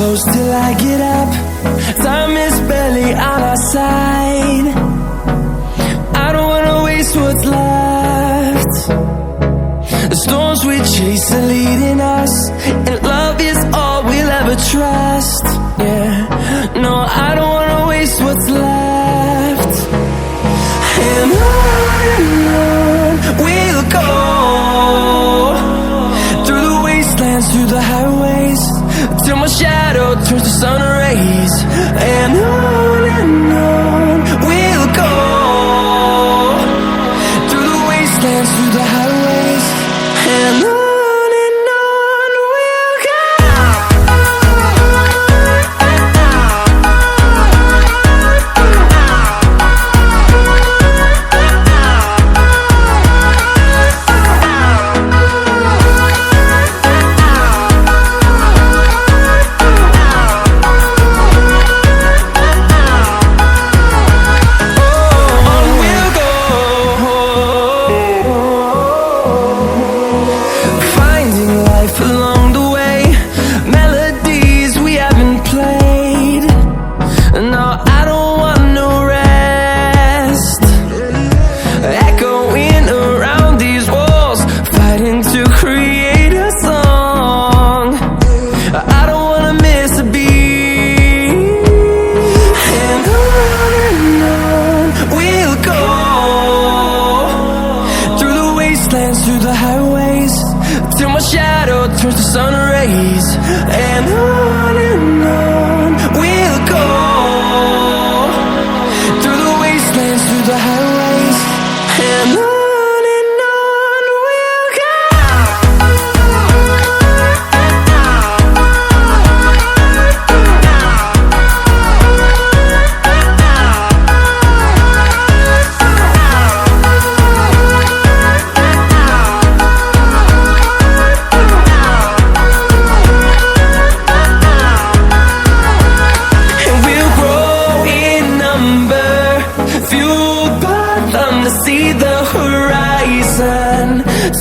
close till I get up. Time is barely on our side. I don't wanna waste what's left. The storms we chase are leading us, and love is all we'll ever trust. Yeah, no, I don't wanna waste what's left. And on we'll go, through the wastelands, through the highways, till my shadow turns to sun rays. And on we'll go, through the wastelands, through the highways, and on we'll go. Along the way, melodies we haven't played. No, I don't want no rest. Echoing around these walls, fighting to create a song. I don't wanna miss a beat. And on we'll go, through the wastelands, through the highways, till my shadow turns to sun rays. And on we'll go, through the wastelands, through the highways, and on we'll go. See the horizon,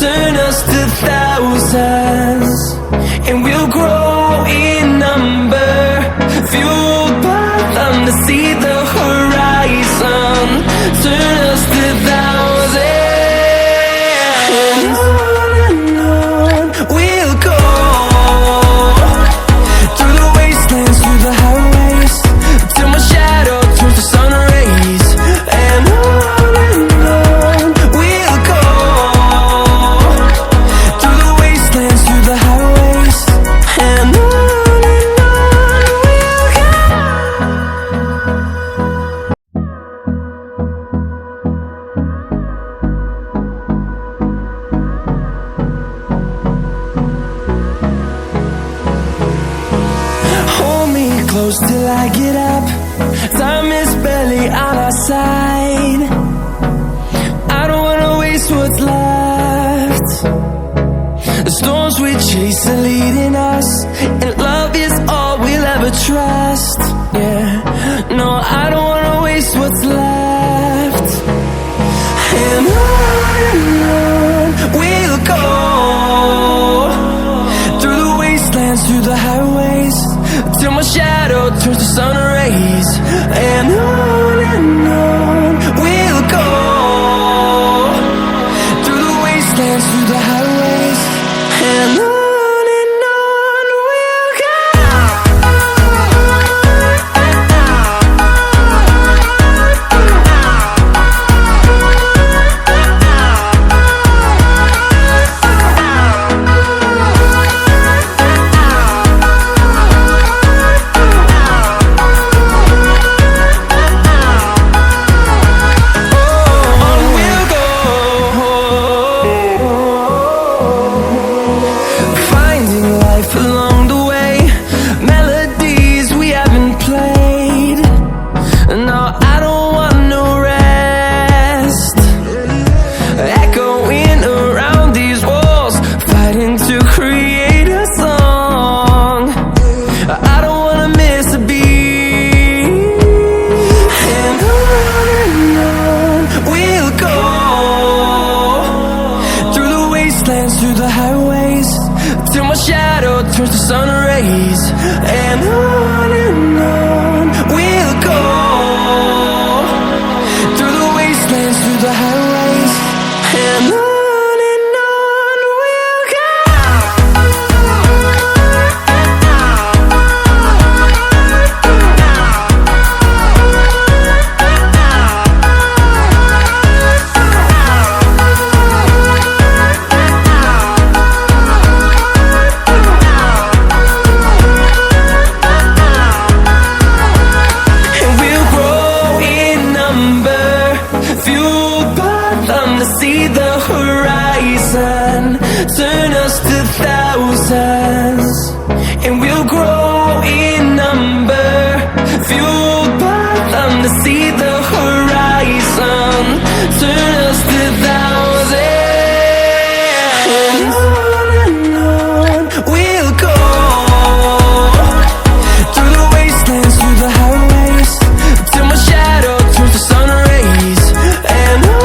turn us to thousands, and we'll grow in number, fueled by them. To see the horizon, turn us to thousands, and on we'll go, through the wastelands, through the highways, till my shadow turns to sun rays. And close till I get up. Time is barely on our side. I don't wanna waste what's left. The storms we chase are leading us, and love is all we'll ever trust. Yeah, no, I don't wanna waste what's left. And on we'll go, through the wastelands, through the highways, till my shadow turns to sun rays. And on we'll go, through the wastelands, through the highways, and on we'll go. turns to sun rays. rays, and on we'll go, through the wastelands, through the highways, and on we'll go. See the horizon, turn us to thousands, and we'll grow in number, fueled by them to see the horizon, turn us to thousands, and on we'll go, through the wastelands, through the highways, till my shadow turns to sun rays, and on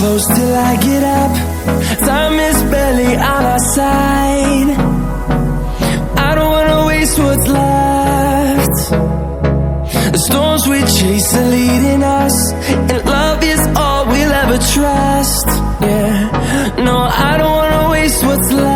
close till I get up. Time is barely on our side. I don't wanna waste what's left. The storms we chase are leading us, and love is all we'll ever trust. Yeah, no, I don't wanna waste what's left.